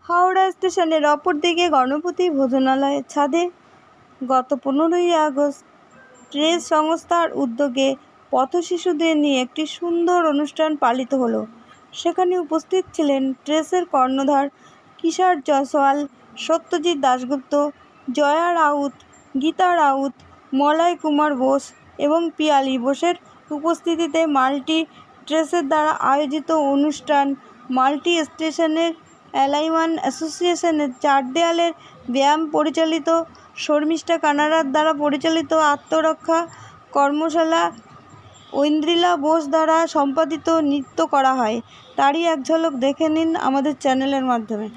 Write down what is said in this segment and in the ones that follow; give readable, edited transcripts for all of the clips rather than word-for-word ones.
হাওড়া স্টেশনের অপর দিকে গণপতি ভোজনালয়ের ছাদে গত 15ই আগস্ট ট্রেস সংস্থার উদ্যোগে পথশিশুদের নিয়ে একটি সুন্দর অনুষ্ঠান পালিত হলো। সেখানে উপস্থিত ছিলেন ট্রেসের কর্ণধার কিশোর জয়সওয়াল, সত্যজিৎ দাশগুপ্ত, জয়া রাউত, গীতা রাউত, মলয় কুমার বোস এবং পিয়ালি বোসের উপস্থিতিতে মাল্টি ট্রেসের দ্বারা আয়োজিত অনুষ্ঠান মাল্টি স্টেশনের অ্যালাইনমেন্ট অ্যাসোসিয়েশনের 4 দেয়ালের ব্যায়াম পরিচালিত শর্মিষ্ঠা কানাড়ার দ্বারা পরিচালিত আত্মরক্ষা কর্মশালা ঐন্দ্রিলা বোস দ্বারা সম্পাদিত নৃত্য করা হয়। তারই এক ঝলক দেখে নিন আমাদের চ্যানেলের মাধ্যমে।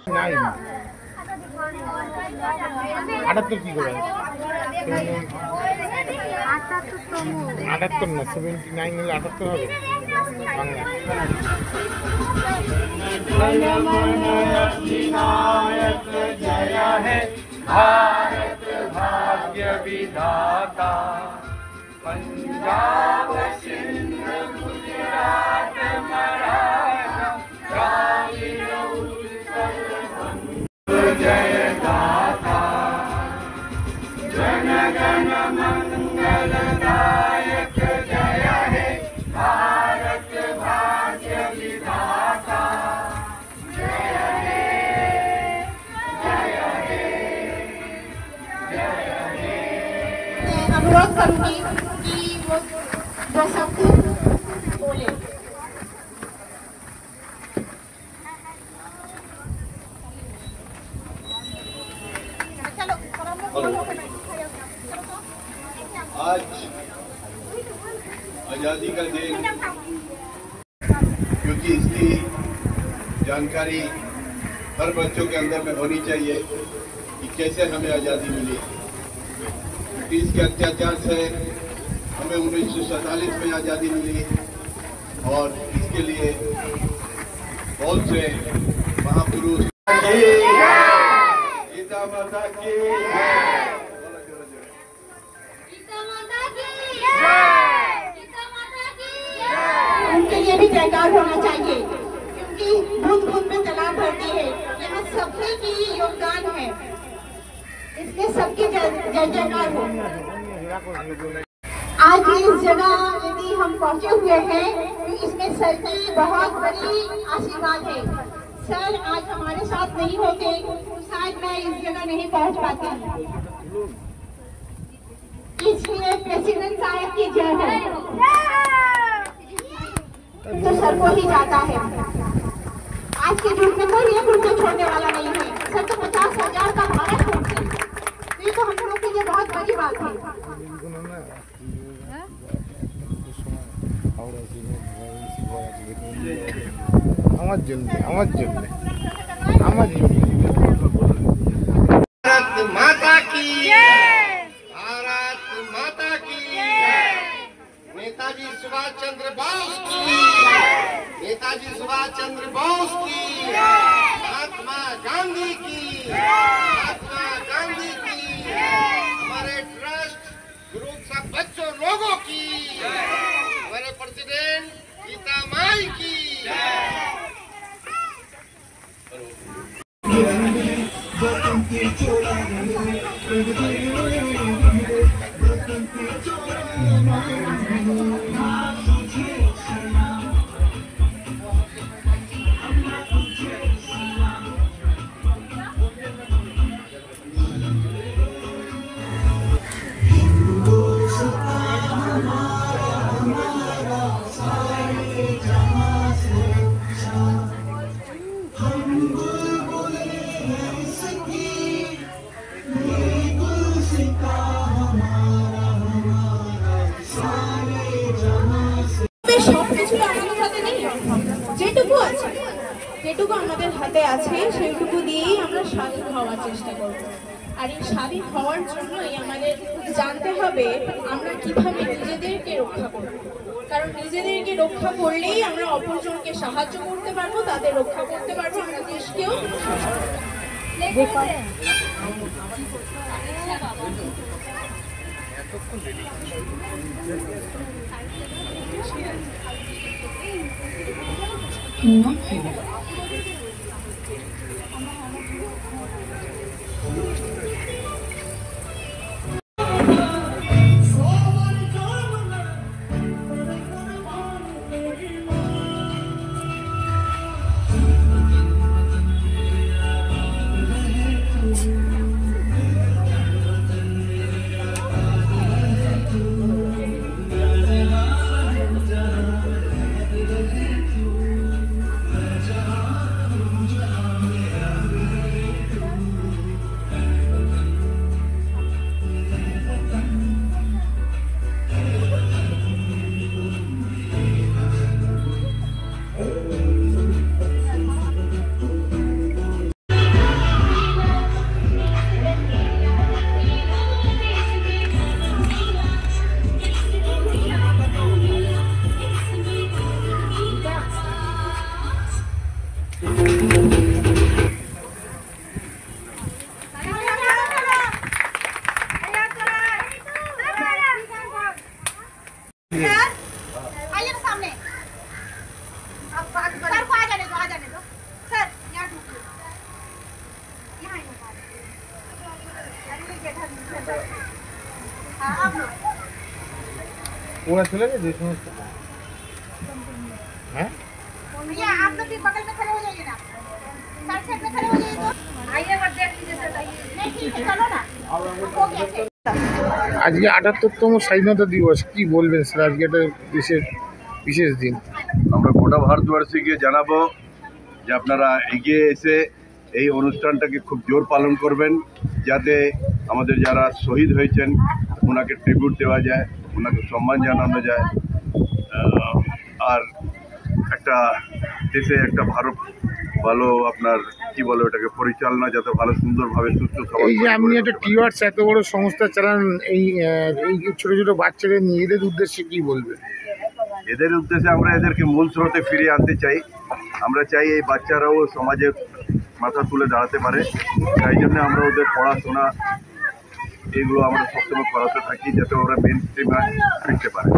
भारत भाग्य विधाता पंजाब सिंध गुजरात मराठा द्राविड़ उत्कल जय दाता जन गण मंगलदायक जय हे भारत भाग्य विधाता अनुरोध करूंगी कि वो सब बोले। आज आज़ादी का दिन, क्योंकि इसकी जानकारी हर बच्चों के अंदर में होनी चाहिए कि कैसे हमें आज़ादी मिली। ब्रिटिश के अत्याचार से हमें 1947 में आज़ादी मिली और इसके लिए बहुत से महापुरुष गीता माता की उनके लिए भी जयकार होना चाहिए, क्योंकि बूंद बूंद में तालाब भरती है। यहाँ सबके की योगदान है, इसके सबकी जय जयकार हो। आज इस जगह यदि हम पहुंचे हुए हैं तो इसमें सर की बहुत बड़ी आशीर्वाद है। सर आज हमारे साथ नहीं होते तो शायद मैं इस जगह नहीं पहुंच पाती। इसलिए प्रेसिडेंट साहब की जय है तो सर को ही जाता है। आज के युग में कोई एक रुपये छोड़ने वाला नहीं है। सर तो 50,000 का भाड़ा छोड़ते हैं, ये तो हम लोगों के लिए बहुत बड़ी बात है। भारत माता की भारत माता की नेताजी सुभाष चंद्र बोस की नेताजी सुभाष चंद्र बोस की महात्मा गांधी की महात्मा गांधी की हमारे ट्रस्ट ग्रुप सब बच्चों लोगों की हमारे प्रेसिडेंट गीता माई की যেটুকু আমাদের হাতে আছে সেইটুকু দিয়েই আমরা স্বাধীন হওয়ার চেষ্টা করব। আর এই স্বাধীন হওয়ার জন্যই আমাদের জানতে হবে আমরা কিভাবে নিজেদেরকে রক্ষা করব। কারণ নিজেদেরকে রক্ষা করলেই আমরা অপরজনকে সাহায্য করতে পারবো, তাদের রক্ষা করতে পারবো, আমরা দেশ কেউ आइए ना सामने। अब सर को आ जाने दो सर, यहाँ ढूंढिए, यहाँ हाँ आप लोग ওরা চলে গেছে এই সমস্ত হ্যাঁ भैया आप लोग भी बगल में खड़े हो जाइए ना, साइड साइड में खड़े हो जाइए तो आइए और देख लीजिए सर। नहीं ठीक है चलो ना, हो गया फिर। আজকে ৭৮তম স্বাধীনতা দিবস, কি বলবেন স্যার? আজকে একটা দেশের বিশেষ দিন। আমরা গোটা ভারতবর্ষকে জানাবো যে আপনারা এগিয়ে এসে এই অনুষ্ঠানটাকে খুব জোর পালন করবেন, যাতে আমাদের যারা শহীদ হয়েছেন ওনাকে ট্রিবিউট দেওয়া যায়, ওনাকে সম্মান জানানো যায়, আর একটা দেশে একটা ভালো আপনার কি বলো এটাকে পরিচালনা যাতে ভালো সুন্দরভাবে সুস্থ এই যে আপনি একটা টিওয়ার্স এত বড় সংস্থা চালান, এই ছোট ছোট বাচ্চাদের নিয়ে এদের উদ্দেশ্যে কি বলবেন? এদের উদ্দেশ্যে আমরা এদেরকে মূল স্রোতে ফিরিয়ে আনতে চাই। আমরা চাই এই বাচ্চারাও সমাজে মাথা তুলে দাঁড়াতে পারে, তাই জন্য আমরা ওদের পড়াশোনা এগুলো আমরা সবসময় করাতে থাকি, যাতে ওরা মেন স্ট্রিমে ফিরতে পারে।